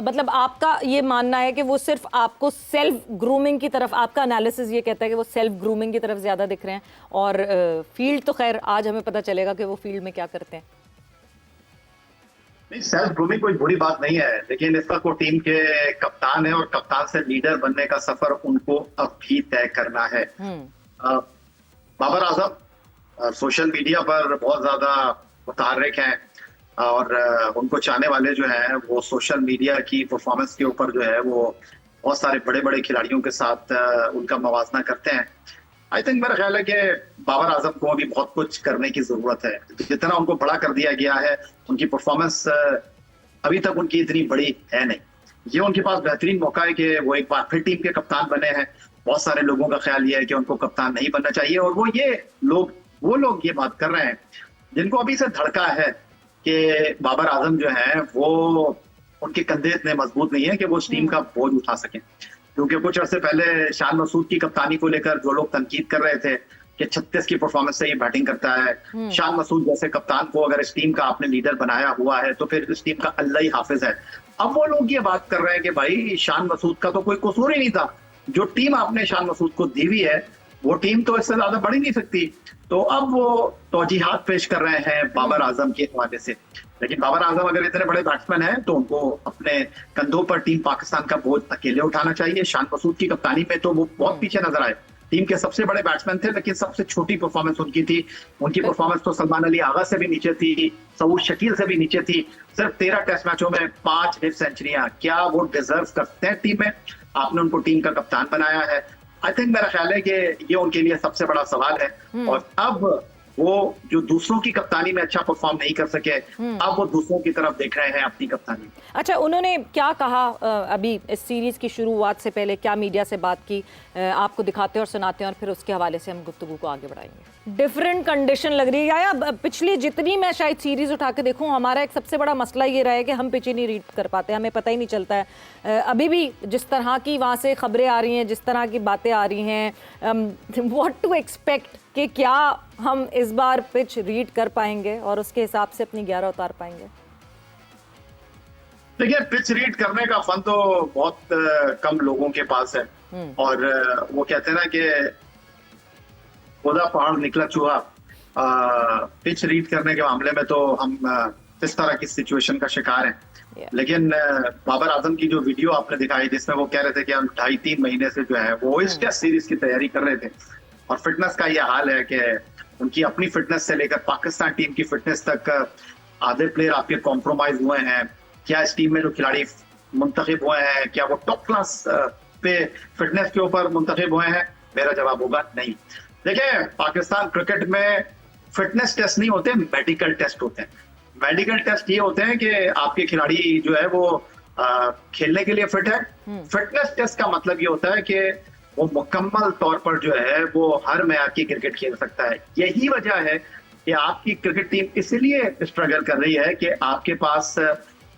मतलब आपका ये मानना है कि वो सिर्फ आपको सेल्फ ग्रूमिंग की तरफ, आपका एनालिसिस ये कहता है कि वो सेल्फ ग्रूमिंग की तरफ ज़्यादा दिख रहे हैं, और फील्ड तो खैर आज हमें पता चलेगा कि वो फील्ड में क्या करते हैं। नहीं, सेल्फ ग्रूमिंग कोई बुरी बात नहीं है, लेकिन इस वक्त वो टीम के कप्तान है और कप्तान से लीडर बनने का सफर उनको अब भी तय करना है। अ, बाबर आजम सोशल मीडिया पर बहुत ज्यादा मुतहर्रिक हैं और उनको चाहने वाले जो हैं वो सोशल मीडिया की परफॉर्मेंस के ऊपर जो है वो बहुत सारे बड़े बड़े खिलाड़ियों के साथ उनका मवाजना करते हैं। आई थिंक मेरा ख्याल है कि बाबर आजम को अभी बहुत कुछ करने की जरूरत है। जितना उनको बड़ा कर दिया गया है, उनकी परफॉर्मेंस अभी तक उनकी इतनी बड़ी है नहीं। ये उनके पास बेहतरीन मौका है कि वो एक बार फिर टीम के कप्तान बने हैं। बहुत सारे लोगों का ख्याल ये है कि उनको कप्तान नहीं बनना चाहिए, और वो लोग ये बात कर रहे हैं जिनको अभी से धड़का है कि बाबर आजम जो है वो उनके कंधे इतने मजबूत नहीं है कि वो उस टीम का बोझ उठा सकें। क्योंकि कुछ अर्से पहले शान मसूद की कप्तानी को लेकर जो लोग तनकीद कर रहे थे कि 36 की परफॉर्मेंस से ये बैटिंग करता है, शान मसूद जैसे कप्तान को अगर इस टीम का आपने लीडर बनाया हुआ है तो फिर इस टीम का अल्लाह ही हाफिज है। अब वो लोग ये बात कर रहे हैं कि भाई शान मसूद का तो कोई कसूर ही नहीं था, जो टीम आपने शान मसूद को दी हुई है वो टीम तो इससे ज्यादा बढ़ ही नहीं सकती। तो अब वो तौजीहात पेश कर रहे हैं बाबर आजम के हवाले से। लेकिन बाबर आजम अगर इतने बड़े बैट्समैन हैं तो उनको अपने कंधों पर टीम पाकिस्तान का बोझ अकेले उठाना चाहिए। शान मसूद की कप्तानी में तो वो बहुत पीछे नजर आए, टीम के सबसे बड़े बैट्समैन थे लेकिन सबसे छोटी परफॉर्मेंस उनकी थी। उनकी परफॉर्मेंस तो सलमान अली आगा से भी नीचे थी, सऊद शकील से भी नीचे थी। सिर्फ 13 टेस्ट मैचों में 5 हिट सेंचुरियां, क्या वो डिजर्व करते हैं टीम में? आपने उनको टीम का कप्तान बनाया है। आई थिंक मेरा ख्याल है कि ये उनके लिए सबसे बड़ा सवाल है। और अब वो जो दूसरों की कप्तानी में अच्छा परफॉर्म नहीं कर सके, अब वो दूसरों की तरफ देख रहे हैं अपनी कप्तानी। अच्छा, उन्होंने क्या कहा अभी इस सीरीज की शुरुआत से पहले, क्या मीडिया से बात की? आपको दिखाते हैं और सुनाते हैं और फिर उसके हवाले से हम गुफ्तगू को आगे बढ़ाएंगे। डिफरेंट कंडीशन लग रही है या पिछली जितनी मैं शायद सीरीज उठा के देखूं, हमारा एक सबसे बड़ा मसला ये रहा है कि हम पिच ही नहीं रीड कर पाते, हमें पता ही नहीं चलता है। अभी भी जिस तरह की वहाँ से खबरें आ रही हैं, जिस तरह की बातें आ रही हैं, व्हाट टू एक्सपेक्ट कि क्या हम इस बार पिच रीड कर पाएंगे और उसके हिसाब से अपनी 11 उतार पाएंगे? देखिए, पिच रीड करने का फन तो बहुत कम लोगों के पास है। और वो कहते हैं ना कि खुदा पहाड़ निकला चूहा। पिच रीड करने के मामले में तो हम इस तरह की सिचुएशन का शिकार हैं। लेकिन बाबर आजम की जो वीडियो आपने दिखाई जिसमें वो कह रहे थे कि हम 2.5-3 महीने से जो है वो इस टेस्ट सीरीज की तैयारी कर रहे थे, और फिटनेस का ये हाल है कि उनकी अपनी फिटनेस से लेकर पाकिस्तान टीम की फिटनेस तक आधे प्लेयर आपके कॉम्प्रोमाइज हुए हैं। क्या इस टीम में जो खिलाड़ी मुंतखब हुए हैं क्या वो टॉप क्लास पे फिटनेस के ऊपर मुंतखब हुए हैं? मेरा जवाब होगा नहीं। देखिए, पाकिस्तान क्रिकेट में फिटनेस टेस्ट नहीं होते, मेडिकल टेस्ट होते हैं। मेडिकल टेस्ट ये होते हैं कि आपके खिलाड़ी जो है वो खेलने के लिए फिट है। फिटनेस टेस्ट का मतलब ये होता है कि वो मुकम्मल तौर पर जो है वो हर मैच की क्रिकेट खेल सकता है। यही वजह है कि आपकी क्रिकेट टीम इसलिए स्ट्रगल कर रही है कि आपके पास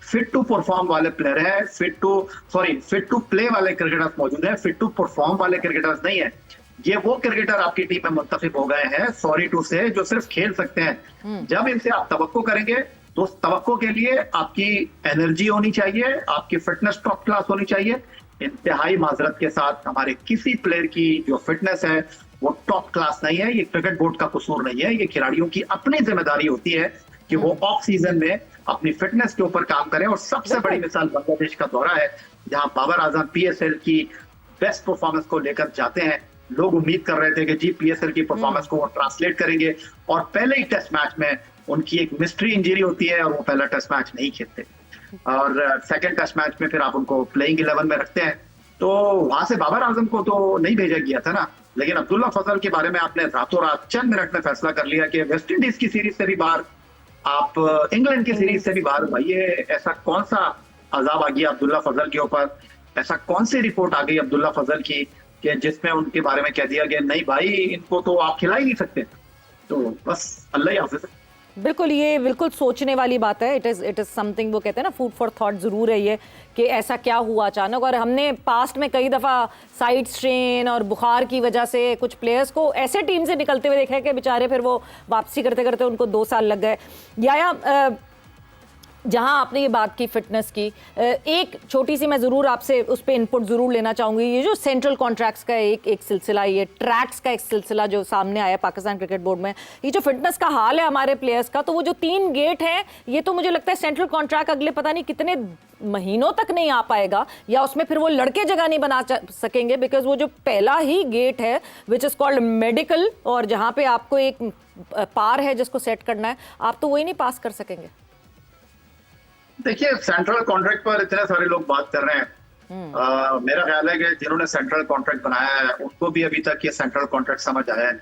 फिट टू परफॉर्म वाले प्लेयर हैं, फिट टू प्ले वाले क्रिकेटर्स मौजूद हैं, फिट टू परफॉर्म वाले क्रिकेटर्स नहीं है। ये वो क्रिकेटर आपकी टीम में मुंतखब हो गए हैं, सॉरी टू से, जो सिर्फ खेल सकते हैं। जब इनसे आप तवक्को करेंगे तो उस तवक्को के लिए आपकी एनर्जी होनी चाहिए, आपकी फिटनेस टॉप क्लास होनी चाहिए। इंतहाई माजरत के साथ हमारे किसी प्लेयर की जो फिटनेस है वो टॉप क्लास नहीं है। ये क्रिकेट बोर्ड का कसूर नहीं है, ये खिलाड़ियों की अपनी जिम्मेदारी होती है कि वो ऑफ सीजन में अपनी फिटनेस के ऊपर काम करें। और सबसे बड़ी मिसाल बांग्लादेश का दौरा है, जहां बाबर आजम पीएसएल की बेस्ट परफॉर्मेंस को लेकर जाते हैं। लोग उम्मीद कर रहे थे कि जी पीएसएल की परफॉर्मेंस को वो ट्रांसलेट करेंगे, और पहले ही टेस्ट मैच में उनकी एक मिस्ट्री इंजरी होती है और वो पहला टेस्ट मैच नहीं खेलते, और सेकंड टेस्ट मैच में फिर आप उनको प्लेइंग 11 में रखते हैं। तो वहां से बाबर आजम को तो नहीं भेजा गया था ना। लेकिन अब्दुल्ला फजल के बारे में आपने रातों रात चंद मिनट में फैसला कर लिया कि वेस्ट इंडीज की सीरीज से भी बाहर, आप इंग्लैंड की सीरीज से भी बाहर। भाई, ये ऐसा कौन सा अजाब आ गया अब्दुल्ला फजल के ऊपर? ऐसा कौन सी रिपोर्ट आ गई अब्दुल्ला फजल की कि जिसमें उनके बारे में कह दिया गया नहीं भाई, इनको तो आप खिला ही नहीं सकते? तो बस अल्लाह ही हाफिज। बिल्कुल, ये बिल्कुल सोचने वाली बात है। इट इज़ समथिंग, वो कहते हैं ना, फूड फॉर थॉट ज़रूर है ये, कि ऐसा क्या हुआ अचानक। और हमने पास्ट में कई दफ़ा साइड स्ट्रेन और बुखार की वजह से कुछ प्लेयर्स को ऐसे टीम से निकलते हुए देखा है कि बेचारे फिर वो वापसी करते करते उनको 2 साल लग गए। या जहां आपने ये बात की फिटनेस की, एक छोटी सी मैं ज़रूर आपसे उस पर इनपुट ज़रूर लेना चाहूँगी। ये जो सेंट्रल कॉन्ट्रैक्ट्स का एक सिलसिला, ये ट्रैक्स का एक सिलसिला जो सामने आया पाकिस्तान क्रिकेट बोर्ड में, ये जो फिटनेस का हाल है हमारे प्लेयर्स का, तो वो जो 3 गेट हैं, ये तो मुझे लगता है सेंट्रल कॉन्ट्रैक्ट अगले पता नहीं कितने महीनों तक नहीं आ पाएगा, या उसमें फिर वो लड़के जगह नहीं बना सकेंगे, बिकॉज वो जो पहला ही गेट है विच इज़ कॉल्ड मेडिकल, और जहाँ पे आपको एक पार है जिसको सेट करना है, आप तो वही नहीं पास कर सकेंगे। देखिए, सेंट्रल कॉन्ट्रैक्ट पर इतने सारे लोग बात कर रहे हैं। मेरा ख्याल है कि जिन्होंने सेंट्रल कॉन्ट्रैक्ट बनाया है उनको भी अभी तक ये सेंट्रल कॉन्ट्रैक्ट समझ आया है।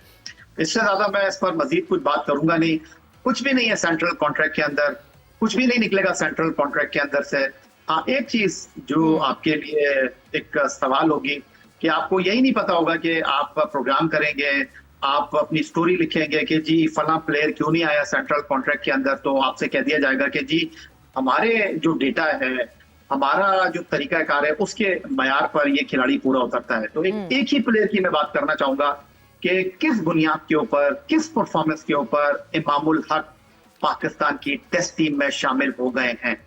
इससे ज्यादा मैं इस पर मजीद कुछ बात करूंगा नहीं। कुछ भी नहीं है सेंट्रल कॉन्ट्रैक्ट के अंदर, कुछ भी नहीं निकलेगा सेंट्रल कॉन्ट्रैक्ट के अंदर से। हाँ, एक चीज जो आपके लिए एक सवाल होगी कि आपको यही नहीं पता होगा कि आप प्रोग्राम करेंगे, आप अपनी स्टोरी लिखेंगे कि जी फला प्लेयर क्यों नहीं आया सेंट्रल कॉन्ट्रैक्ट के अंदर, तो आपसे कह दिया जाएगा कि जी हमारे जो डेटा है, हमारा जो तरीकाकार है, उसके मयार पर ये खिलाड़ी पूरा उतरता है। तो एक ही प्लेयर की मैं बात करना चाहूंगा कि किस बुनियाद के ऊपर, किस परफॉर्मेंस के ऊपर इमामुल हक पाकिस्तान की टेस्ट टीम में शामिल हो गए हैं।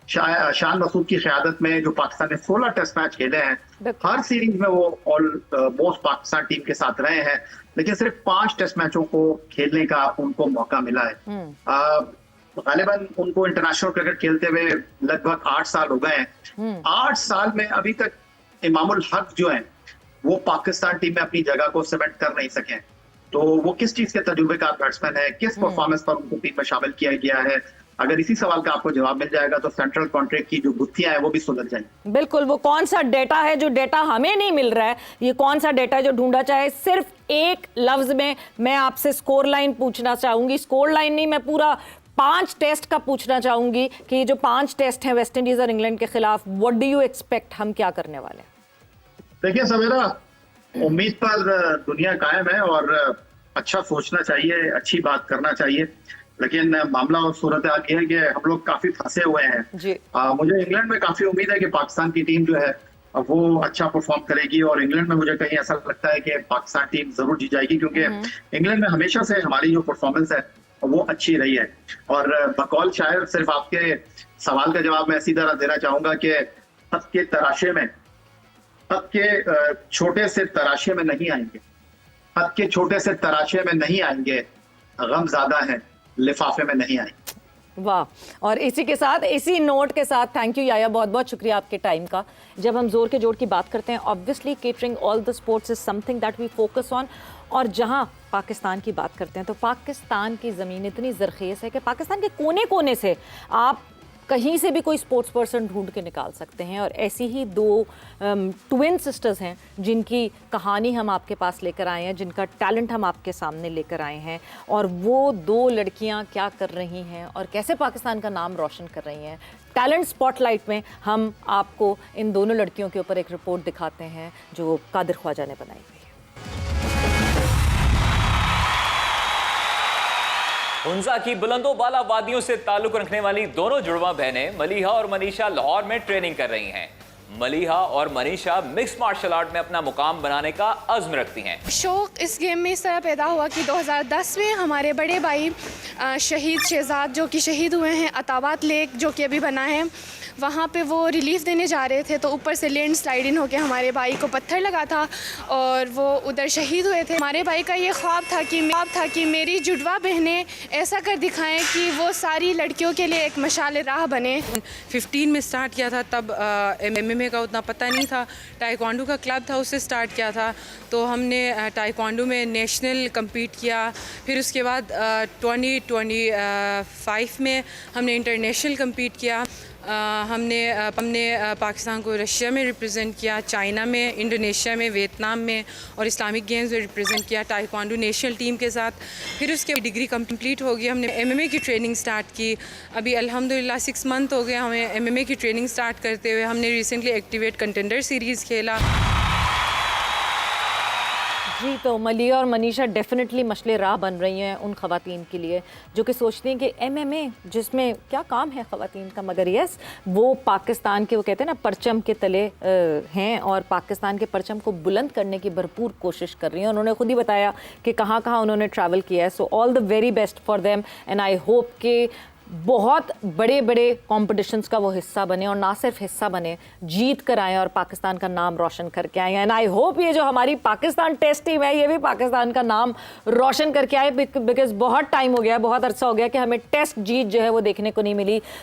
शान मसूद की क़यादत में जो पाकिस्तान ने 16 टेस्ट मैच खेले हैं, हर सीरीज में वो ऑलमोस्ट पाकिस्तान टीम के साथ रहे हैं, लेकिन सिर्फ 5 टेस्ट मैचों को खेलने का उनको मौका मिला है। गालिबन उनको इंटरनेशनल क्रिकेट खेलते हुए लगभग 8 साल हो गए हैं। 8 साल में अभी तक इमामुल हक जो है वो पाकिस्तान टीम में अपनी जगह को सीमेंट कर नहीं सके। तो वो किस चीज के तजुर्बेकार बैट्समैन है, किस परफॉर्मेंस पर उनको टीम में शामिल किया गया है, अगर इसी सवाल का आपको जवाब मिल जाएगा तो सेंट्रल कॉन्ट्रैक्ट की जो गुत्थियां हैं वो भी सुलझ जाएंगी। बिल्कुल, वो कौन सा डेटा है जो डेटा हमें नहीं मिल रहा है, ये कौन सा डेटा है जो ढूंढा चाहे। सिर्फ एक लफ्ज में मैं आपसे स्कोर लाइन पूछना चाहूंगी, स्कोर लाइन नहीं, मैं पूरा 5 टेस्ट का पूछना चाहूंगी कि जो 5 टेस्ट हैं वेस्ट इंडीज और इंग्लैंड के खिलाफ, व्हाट डू यू एक्सपेक्ट, हम क्या करने वाले हैं? देखिए सवेरा, उम्मीद पर दुनिया कायम है और अच्छा सोचना चाहिए, अच्छी बात करना चाहिए, लेकिन मामला और सूरत हाल ये है कि हम लोग काफी फंसे हुए हैं जी। मुझे इंग्लैंड में काफी उम्मीद है कि पाकिस्तान की टीम जो है वो अच्छा परफॉर्म करेगी, और इंग्लैंड में मुझे कहीं ऐसा लगता है कि पाकिस्तान टीम जरूर जीत जाएगी, क्योंकि इंग्लैंड में हमेशा से हमारी जो परफॉर्मेंस है वो अच्छी रही है। और बकौल शायर सिर्फ आपके सवाल का जवाब मैं इसी तरह देना चाहूंगा कि हद के तराशे में, हद के छोटे से तराशे में नहीं आएंगे, हद के छोटे से तराशे में नहीं आएंगे, गम ज्यादा है लिफाफे में नहीं आएंगे। वाह, और इसी के साथ, इसी नोट के साथ थैंक यू याया, बहुत बहुत शुक्रिया आपके टाइम का। जब हम जोर के जोड़ की बात करते हैं, obviously catering all the sports is something that we focus on, और जहां पाकिस्तान की बात करते हैं तो पाकिस्तान की ज़मीन इतनी ज़रखेज़ है कि पाकिस्तान के कोने कोने से आप कहीं से भी कोई स्पोर्ट्स पर्सन ढूंढ के निकाल सकते हैं। और ऐसी ही 2 ट्विन सिस्टर्स हैं जिनकी कहानी हम आपके पास लेकर आए हैं, जिनका टैलेंट हम आपके सामने लेकर आए हैं, और वो 2 लड़कियां क्या कर रही हैं और कैसे पाकिस्तान का नाम रोशन कर रही हैं। टैलेंट स्पॉटलाइट में हम आपको इन दोनों लड़कियों के ऊपर एक रिपोर्ट दिखाते हैं जो कादिर ख्वाजा ने बनाई हुई है। हुंजा की बुलंदो बाला वादियों से ताल्लुक रखने वाली दोनों जुड़वा बहनें मलीहा और मनीषा लाहौर में ट्रेनिंग कर रही हैं। मलीहा और मनीषा मिक्स मार्शल आर्ट में अपना मुकाम बनाने का अज़्म रखती हैं। शौक़ इस गेम में इस तरह पैदा हुआ कि 2010 में हमारे बड़े भाई शहीद शहजाद जो कि शहीद हुए हैं, अताबाद लेक जो कि अभी बना है, वहाँ पे वो रिलीफ देने जा रहे थे, तो ऊपर से लैंड स्लाइडिंग होकर हमारे भाई को पत्थर लगा था और वो उधर शहीद हुए थे। हमारे भाई का ये ख्वाब था कि मेरी जुड़वा बहनें ऐसा कर दिखाएं कि वो सारी लड़कियों के लिए एक मशाल राह बने। 15 में स्टार्ट किया था, तब MMA का उतना पता नहीं था, टाइक्वांडो का क्लब था उससे स्टार्ट किया था, तो हमने टाइक्वांडो में नेशनल कम्पीट किया। फिर उसके बाद 2025 में हमने इंटरनेशनल कम्पीट किया। हमने पाकिस्तान को रशिया में रिप्रेजेंट किया, चाइना में, इंडोनेशिया में, वियतनाम में और इस्लामिक गेम्स में रिप्रेजेंट किया टाइक्वांडो नेशनल टीम के साथ। फिर उसके डिग्री कंप्लीट हो गई, हमने MMA की ट्रेनिंग स्टार्ट की। अभी अल्हम्दुलिल्लाह 6 मंथ हो गए हमें MMA की ट्रेनिंग स्टार्ट करते हुए। हमने रिसेंटली एक्टिवेट कंटेंडर सीरीज़ खेला। जी, तो मलिया और मनीषा डेफिनेटली मशले राह बन रही हैं उन ख़वातीन के लिए जो कि सोचती हैं कि MMA जिसमें क्या काम है ख़वातीन का, मगर यस वो पाकिस्तान के, वो कहते हैं ना, परचम के तले हैं और पाकिस्तान के परचम को बुलंद करने की भरपूर कोशिश कर रही हैं। उन्होंने खुद ही बताया कि कहाँ कहाँ उन्होंने ट्रैवल किया है। So all the very best for them and I hope कि बहुत बड़े बड़े कॉम्पिटिशन्स का वो हिस्सा बने, और ना सिर्फ हिस्सा बने, जीत कर आए और पाकिस्तान का नाम रोशन करके आए। एंड आई होप ये जो हमारी पाकिस्तान टेस्ट टीम है ये भी पाकिस्तान का नाम रोशन करके आए, बिकॉज बहुत टाइम हो गया, बहुत अरसा हो गया कि हमें टेस्ट जीत जो है वो देखने को नहीं मिली।